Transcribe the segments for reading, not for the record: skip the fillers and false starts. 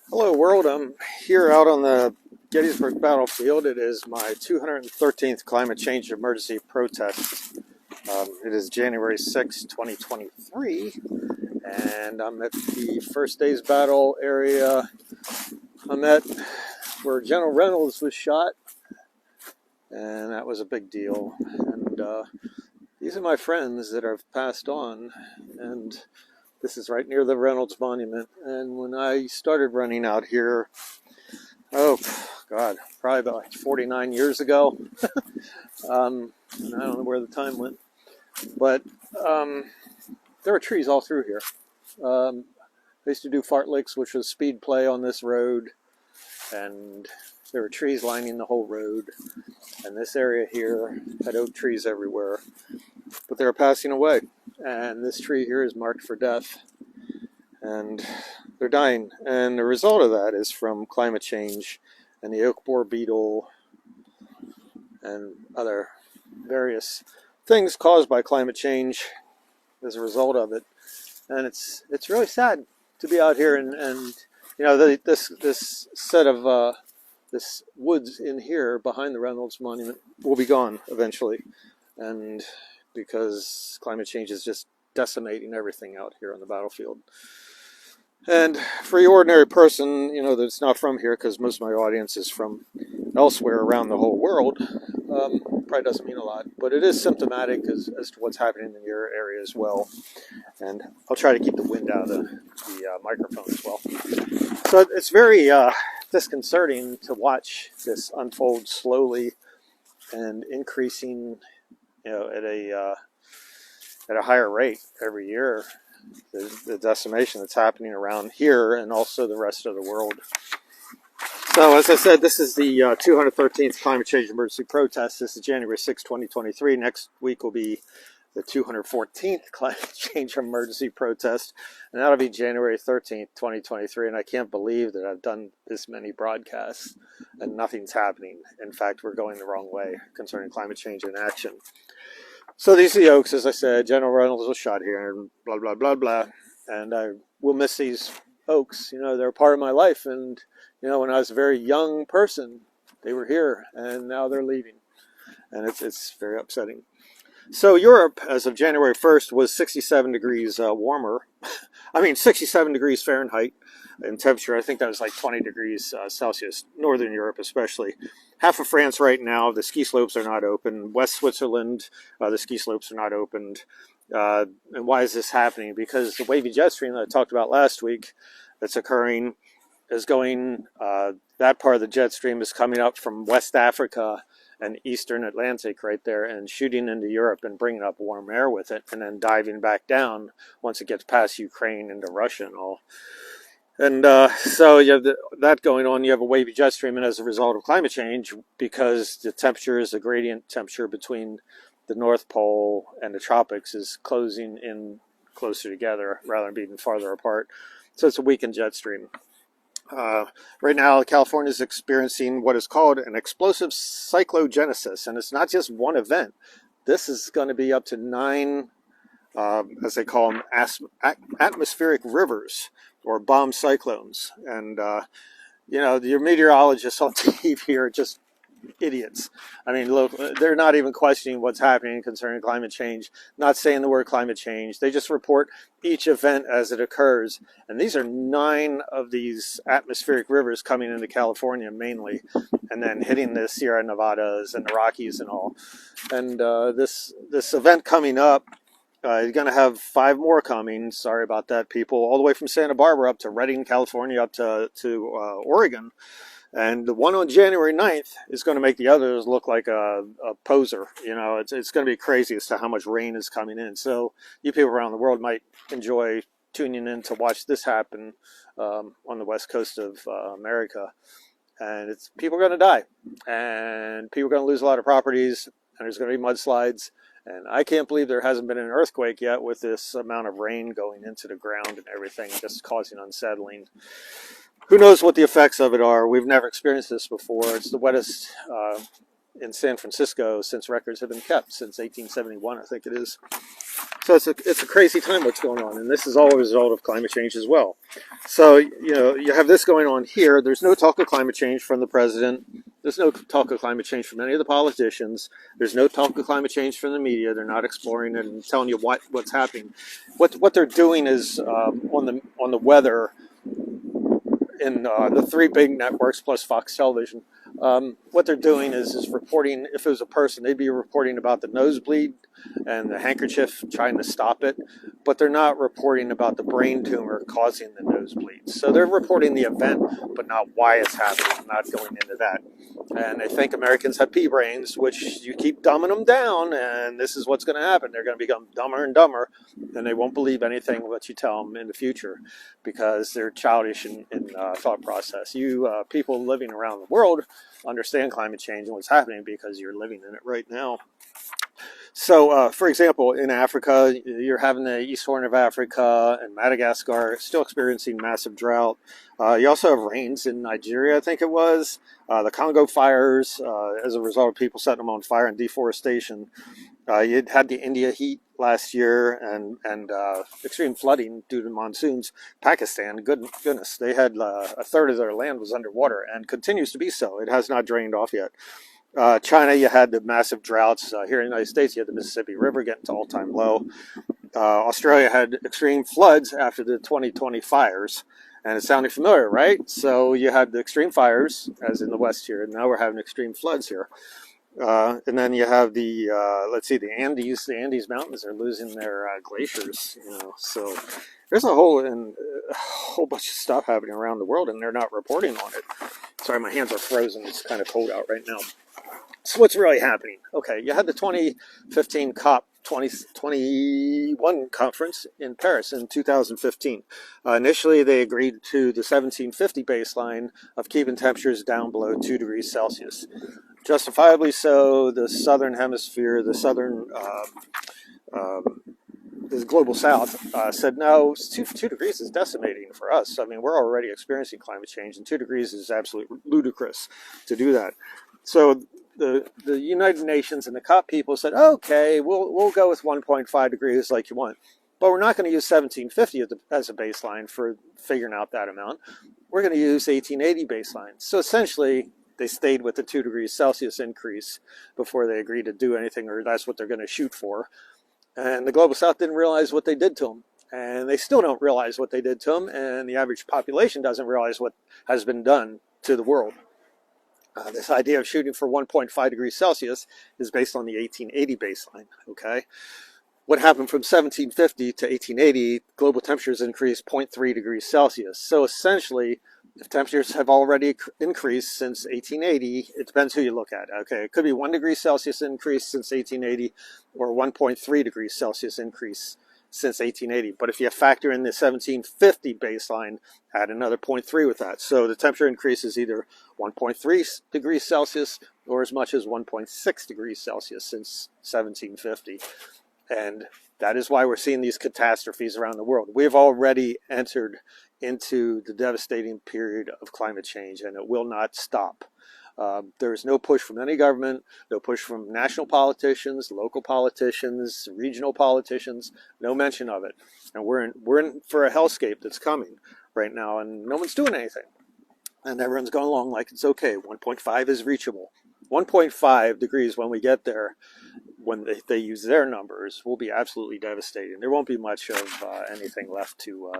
Hello world, I'm here out on the Gettysburg battlefield. It is my 213th climate change emergency protest. It is January 6, 2023, and I'm at the first day's battle area. I'm at where General Reynolds was shot, and that was a big deal. And these are my friends that have passed on, and this is right near the Reynolds Monument. And when I started running out here, oh, God, probably about like 49 years ago. I don't know where the time went, but there were trees all through here. They used to do fartleks, which was speed play on this road, and there were trees lining the whole road. And this area here had oak trees everywhere, but they were passing away. And this tree here is marked for death, and they're dying. And the result of that is from climate change and the oak borer beetle and other various things caused by climate change as a result of it. And it's really sad to be out here and this set of this woods in here behind the Reynolds Monument will be gone eventually, and because climate change is just decimating everything out here on the battlefield. And for the ordinary person, that's not from here, because most of my audience is from elsewhere around the whole world, probably doesn't mean a lot, but it is symptomatic as to what's happening in your area as well. And I'll try to keep the wind out of the microphone as well. So it's very disconcerting to watch this unfold slowly and increasing, at a higher rate every year. The decimation that's happening around here and also the rest of the world. So as I said, this is the 213th climate change emergency protest. This is January 6, 2023. Next week will be the 214th climate change emergency protest, and that'll be January 13th, 2023. And I can't believe that I've done this many broadcasts and nothing's happening. In fact, we're going the wrong way concerning climate change in action. So these are the oaks, as I said. General Reynolds was shot here, and blah, blah, blah, blah. And I will miss these oaks. They're a part of my life. And, when I was a very young person, they were here, and now they're leaving. And it's very upsetting. So Europe, as of January 1st, was 67 degrees warmer. 67 degrees Fahrenheit in temperature. I think that was like 20 degrees Celsius, Northern Europe especially. Half of France right now, the ski slopes are not open. West Switzerland, the ski slopes are not opened. And why is this happening? Because the wavy jet stream that I talked about last week that's occurring is going, that part of the jet stream is coming up from West Africa and Eastern Atlantic right there and shooting into Europe and bringing up warm air with it and then diving back down once it gets past Ukraine into Russia and all. And so you have that going on. You have a wavy jet stream, and as a result of climate change, because the temperature is the gradient temperature between the North Pole and the tropics is closing in closer together rather than being farther apart. So it's a weakened jet stream. Right now, California is experiencing what is called an explosive cyclogenesis, and it's not just one event. This is going to be up to 9, as they call them, atmospheric rivers or bomb cyclones. And your meteorologists on TV are just idiots. Look, they're not even questioning what's happening concerning climate change, not saying the word climate change. They just report each event as it occurs. And these are 9 of these atmospheric rivers coming into California mainly, and then hitting the Sierra Nevadas and the Rockies and all. And this event coming up, you're going to have 5 more coming. Sorry about that, people. All the way from Santa Barbara up to Redding, California, up to Oregon. And the one on January 9th is going to make the others look like a poser. It's going to be crazy as to how much rain is coming in. So you people around the world might enjoy tuning in to watch this happen on the west coast of America. And people are going to die. And people are going to lose a lot of properties. And there's going to be mudslides. And I can't believe there hasn't been an earthquake yet with this amount of rain going into the ground and everything, just causing unsettling. Who knows what the effects of it are? We've never experienced this before. It's the wettest in San Francisco since records have been kept, since 1871, I think it is. So it's a crazy time what's going on, and this is all a result of climate change as well. So, you have this going on here. There's no talk of climate change from the president. There's no talk of climate change from any of the politicians. There's no talk of climate change from the media. They're not exploring it and telling you what's happening. What they're doing is on the weather in the three big networks plus Fox Television. What they're doing is reporting. If it was a person, they'd be reporting about the nosebleed and the handkerchief trying to stop it, but they're not reporting about the brain tumor causing the nosebleeds. So they're reporting the event, but not why it's happening, not going into that. And they think Americans have pea brains, which you keep dumbing them down, and this is what's going to happen. They're going to become dumber and dumber, and they won't believe anything what you tell them in the future because they're childish in thought process. You people living around the world understand climate change and what's happening because you're living in it right now. So, for example, in Africa, you're having the East Horn of Africa and Madagascar still experiencing massive drought. You also have rains in Nigeria, I think it was. The Congo fires, as a result of people setting them on fire and deforestation. You had the India heat last year and extreme flooding due to monsoons. Pakistan, goodness, they had a third of their land was underwater and continues to be so. It has not drained off yet. China, you had the massive droughts. Here in the United States, you had the Mississippi River getting to all-time low. Australia had extreme floods after the 2020 fires. And it's sounding familiar, right? So you had the extreme fires, as in the West here, and now we're having extreme floods here. And then you have the, the Andes. The Andes Mountains are losing their glaciers, So there's a whole bunch of stuff happening around the world, and they're not reporting on it. Sorry, my hands are frozen. It's kind of cold out right now. So what's really happening? Okay, you had the 2015 COP 2021 conference in Paris in 2015. Initially, they agreed to the 1750 baseline of keeping temperatures down below 2 degrees Celsius. Justifiably so, the southern hemisphere, the global south said, no, 2 degrees is decimating for us. I mean, we're already experiencing climate change, and 2 degrees is absolutely ludicrous to do that. So the United Nations and the COP people said, okay, we'll go with 1.5 degrees like you want. But we're not going to use 1750 as a baseline for figuring out that amount. We're going to use 1880 baseline. So essentially, they stayed with the 2 degrees Celsius increase before they agreed to do anything, or that's what they're going to shoot for. And the Global South didn't realize what they did to them. And they still don't realize what they did to them. And the average population doesn't realize what has been done to the world. This idea of shooting for 1.5 degrees Celsius is based on the 1880 baseline, okay? What happened from 1750 to 1880, global temperatures increased 0.3 degrees Celsius. So essentially, if temperatures have already increased since 1880, it depends who you look at. Okay, it could be 1 degree Celsius increase since 1880 or 1.3 degrees Celsius increase since 1880. But if you factor in the 1750 baseline, add another 0.3 with that. So the temperature increase is either 1.3 degrees Celsius or as much as 1.6 degrees Celsius since 1750. And that is why we're seeing these catastrophes around the world. We've already entered into the devastating period of climate change, and it will not stop. There is no push from any government, no push from national politicians, local politicians, regional politicians, no mention of it. And we're in for a hellscape that's coming right now, and no one's doing anything. And everyone's going along like it's okay. 1.5 is reachable. 1.5 degrees when we get there, when they use their numbers, will be absolutely devastating. There won't be much of anything left to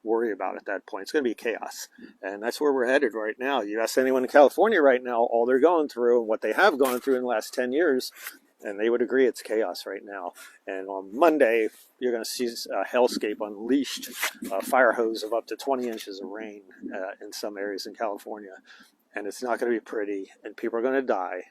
worry about at that point. It's going to be chaos. And that's where we're headed right now. You ask anyone in California right now, all they're going through and what they have gone through in the last 10 years, and they would agree it's chaos right now. And on Monday, you're going to see a hellscape unleashed, a fire hose of up to 20 inches of rain in some areas in California. And it's not going to be pretty, and people are going to die,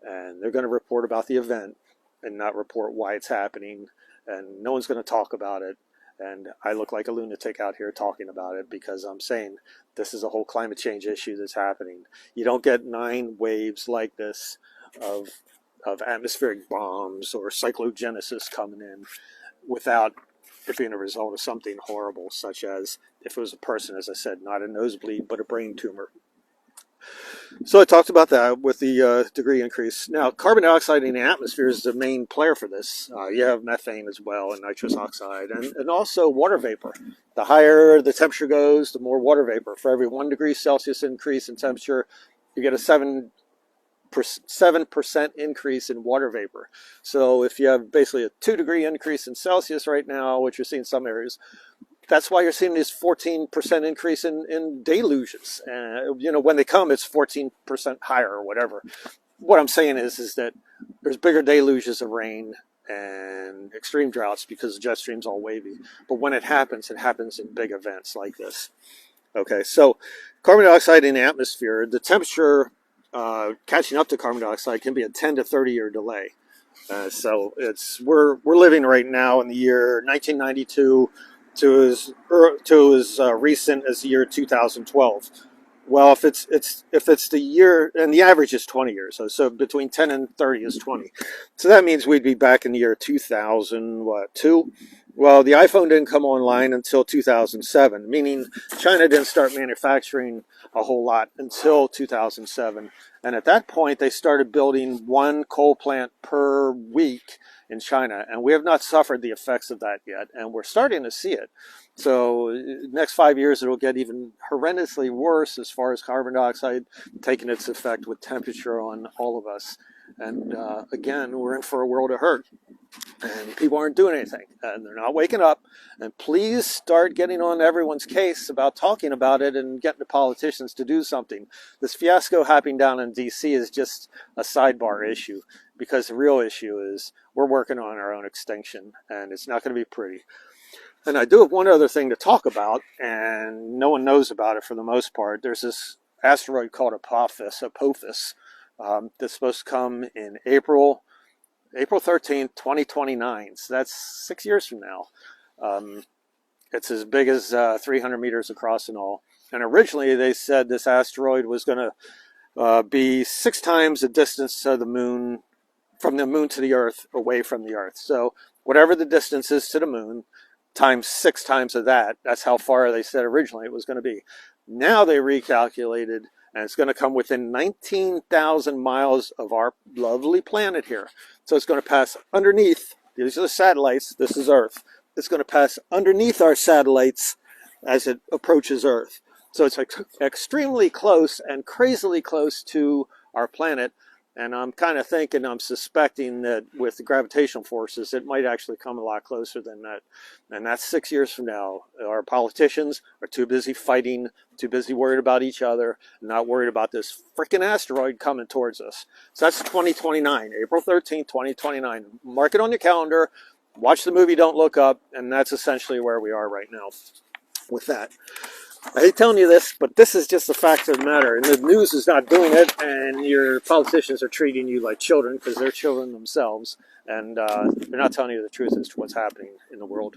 and they're going to report about the event and not report why it's happening, and no one's going to talk about it. And I look like a lunatic out here talking about it because I'm saying this is a whole climate change issue that's happening. You don't get 9 waves like this of atmospheric bombs or cyclogenesis coming in without it being a result of something horrible, such as if it was a person, as I said, not a nosebleed, but a brain tumor. So I talked about that with the degree increase. Now, carbon dioxide in the atmosphere is the main player for this. You have methane as well, and nitrous oxide, and also water vapor. The higher the temperature goes, the more water vapor. For every 1 degree Celsius increase in temperature, you get a 7% increase in water vapor. So if you have basically a 2 degree increase in Celsius right now, which you're seeing in some areas, that's why you're seeing this 14% increase in deluges. When they come, it's 14% higher or whatever. What I'm saying is that there's bigger deluges of rain and extreme droughts because the jet stream's all wavy. But when it happens in big events like this. Okay, so carbon dioxide in the atmosphere, the temperature catching up to carbon dioxide can be a 10 to 30 year delay. So we're living right now in the year 1992 to as recent as the year 2012. Well, if it's the year, and the average is 20 years, so between 10 and 30 is 20. So that means we'd be back in the year 2002. Well, the iPhone didn't come online until 2007, meaning China didn't start manufacturing a whole lot until 2007. And at that point, they started building one coal plant per week in China, and we have not suffered the effects of that yet, and we're starting to see it. So next 5 years, it'll get even horrendously worse as far as carbon dioxide taking its effect with temperature on all of us. And again, we're in for a world of hurt. And people aren't doing anything, and they're not waking up. And please start getting on everyone's case about talking about it and getting the politicians to do something. This fiasco happening down in D.C. is just a sidebar issue, because the real issue is we're working on our own extinction, and it's not going to be pretty. And I do have one other thing to talk about, and no one knows about it for the most part. There's this asteroid called Apophis, that's supposed to come in April 13th, 2029. So that's 6 years from now. It's as big as 300 meters across and all. And originally they said this asteroid was going to be 6 times the distance to the moon, from the moon to the Earth, away from the Earth. So whatever the distance is to the moon, times 6 times of that, that's how far they said originally it was going to be. Now they recalculated, and it's going to come within 19,000 miles of our lovely planet here. So it's going to pass underneath. These are the satellites. This is Earth. It's going to pass underneath our satellites as it approaches Earth. So it's extremely close and crazily close to our planet. And I'm kind of thinking, I'm suspecting that with the gravitational forces, it might actually come a lot closer than that. And that's 6 years from now. Our politicians are too busy fighting, too busy worried about each other, not worried about this freaking asteroid coming towards us. So that's 2029, April 13th, 2029. Mark it on your calendar, watch the movie Don't Look Up, and that's essentially where we are right now with that. I hate telling you this, but this is just the fact of the matter. And the news is not doing it, and your politicians are treating you like children because they're children themselves. And they're not telling you the truth as to what's happening in the world.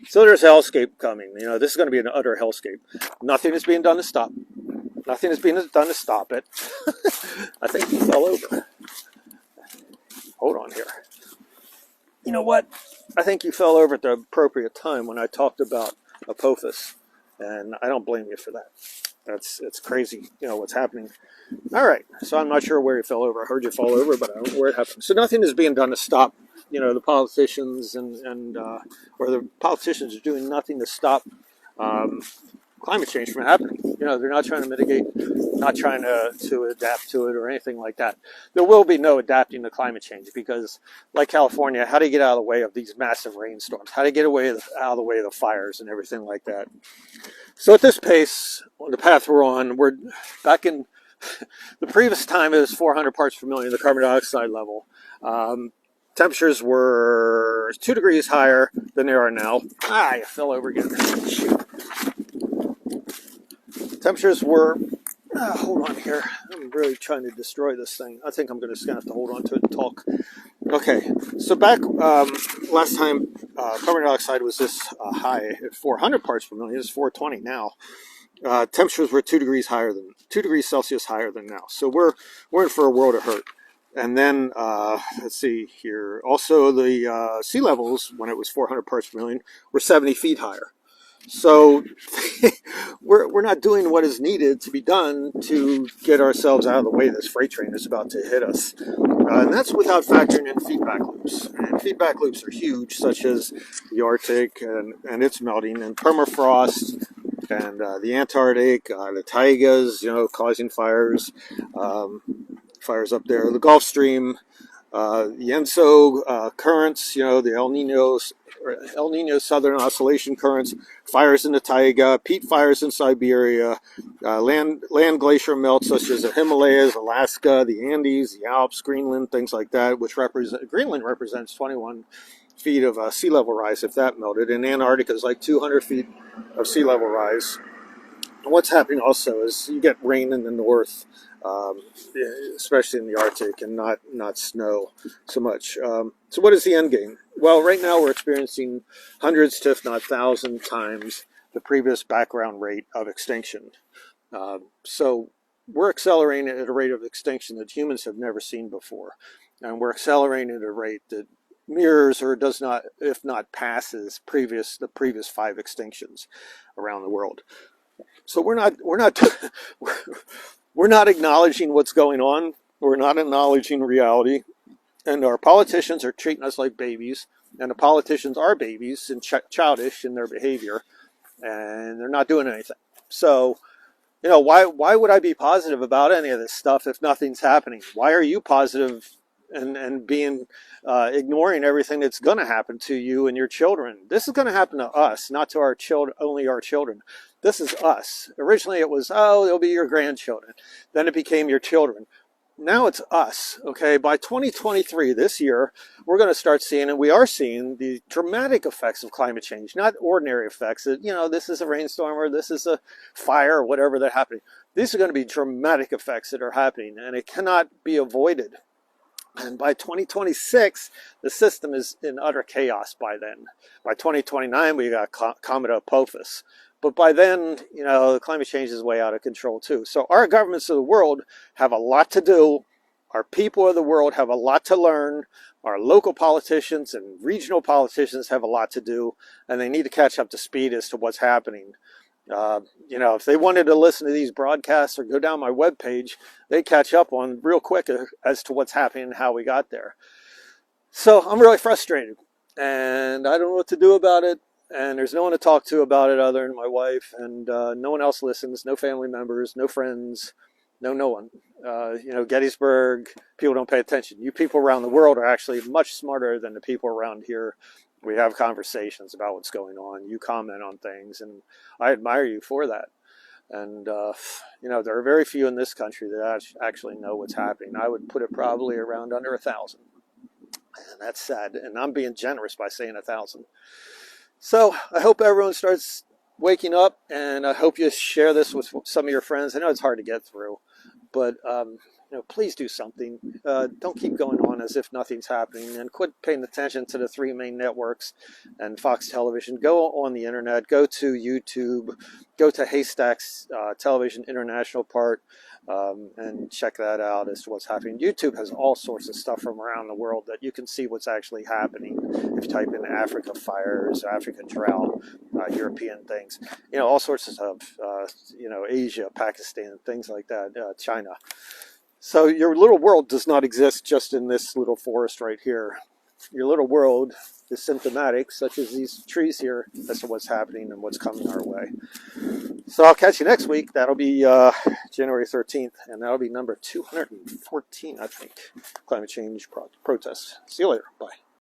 So there's hellscape coming. This is going to be an utter hellscape. Nothing is being done to stop. Nothing is being done to stop it. I think he fell over. Hold on here. You know what? I think you fell over at the appropriate time when I talked about Apophis. And I don't blame you for that. It's crazy, what's happening. All right, so I'm not sure where you fell over. I heard you fall over, but I don't know where it happened. So nothing is being done to stop, the politicians or the politicians are doing nothing to stop climate change from happening. They're not trying to mitigate, not trying to adapt to it or anything like that. There will be no adapting to climate change because, like California, how do you get out of the way of these massive rainstorms? How do you get out of the way of the fires and everything like that? So at this pace, on the path we're on, we're back in the previous time. It was 400 parts per million, the carbon dioxide level. Temperatures were 2 degrees higher than they are now. I fell over again. Shoot. Temperatures were, hold on here. I'm really trying to destroy this thing. I think I'm just going to have to hold on to it and talk. Okay, so back last time, carbon dioxide was this high at 400 parts per million. It's 420 now. Temperatures were 2 degrees Celsius higher than now. So we're in for a world of hurt. And then let's see here. Also, the sea levels when it was 400 parts per million were 70 feet higher. So we're not doing what is needed to be done to get ourselves out of the way this freight train is about to hit us. And that's without factoring in feedback loops. And feedback loops are huge, such as the Arctic and its melting, and permafrost, and the Antarctic, the taigas, causing fires, fires up there, the Gulf Stream, the ENSO currents, the El Nino Southern Oscillation currents, fires in the taiga, peat fires in Siberia, land glacier melts such as the Himalayas, Alaska, the Andes, the Alps, Greenland, things like that, which Greenland represents 21 feet of sea level rise if that melted, and Antarctica is like 200 feet of sea level rise. And what's happening also is you get rain in the north, um, especially in the Arctic, and not snow so much. So what is the end game? Well, right now we're experiencing hundreds to if not 1,000 times the previous background rate of extinction. So we're accelerating at a rate of extinction that humans have never seen before. And we're accelerating at a rate that mirrors or does not, if not passes, the previous 5 extinctions around the world. So we're not we're not acknowledging what's going on. We're not acknowledging reality, and our politicians are treating us like babies. And the politicians are babies and childish in their behavior, and they're not doing anything. So, why would I be positive about any of this stuff if nothing's happening? Why are you positive and being ignoring everything that's going to happen to you and your children? This is going to happen to us, not to our children, only our children. This is us. Originally it was, oh, they'll be your grandchildren. Then it became your children. Now it's us, okay? By 2023, this year, we're going to start seeing, and we are seeing, the dramatic effects of climate change, not ordinary effects. This is a rainstorm or this is a fire or whatever that's happening. These are going to be dramatic effects that are happening, and it cannot be avoided. And by 2026, the system is in utter chaos by then. By 2029, we got Comet Apophis. But by then, climate change is way out of control too. So our governments of the world have a lot to do. Our people of the world have a lot to learn. Our local politicians and regional politicians have a lot to do. And they need to catch up to speed as to what's happening. If they wanted to listen to these broadcasts or go down my webpage, they catch up on real quick as to what's happening and how we got there. So I'm really frustrated, and I don't know what to do about it. And there's no one to talk to about it other than my wife, and no one else listens. No family members, no friends, no one. Gettysburg, people don't pay attention. You people around the world are actually much smarter than the people around here. We have conversations about what's going on. You comment on things, and I admire you for that. And, there are very few in this country that actually know what's happening. I would put it probably around under 1,000. And that's sad. And I'm being generous by saying 1,000. So I hope everyone starts waking up, and I hope you share this with some of your friends. I know it's hard to get through, but please do something. Don't keep going on as if nothing's happening, and quit paying attention to the 3 main networks and Fox Television. Go on the internet, go to YouTube, go to Haystack's Television International part, and check that out as to what's happening. YouTube has all sorts of stuff from around the world that you can see what's actually happening. If you type in Africa fires, Africa drought, European things, all sorts of stuff, Asia, Pakistan, things like that, China. So your little world does not exist just in this little forest right here. Your little world is symptomatic, such as these trees here, as to what's happening and what's coming our way. So I'll catch you next week. That'll be January 13th, and that'll be number 214, I think, climate change protest. See you later. Bye.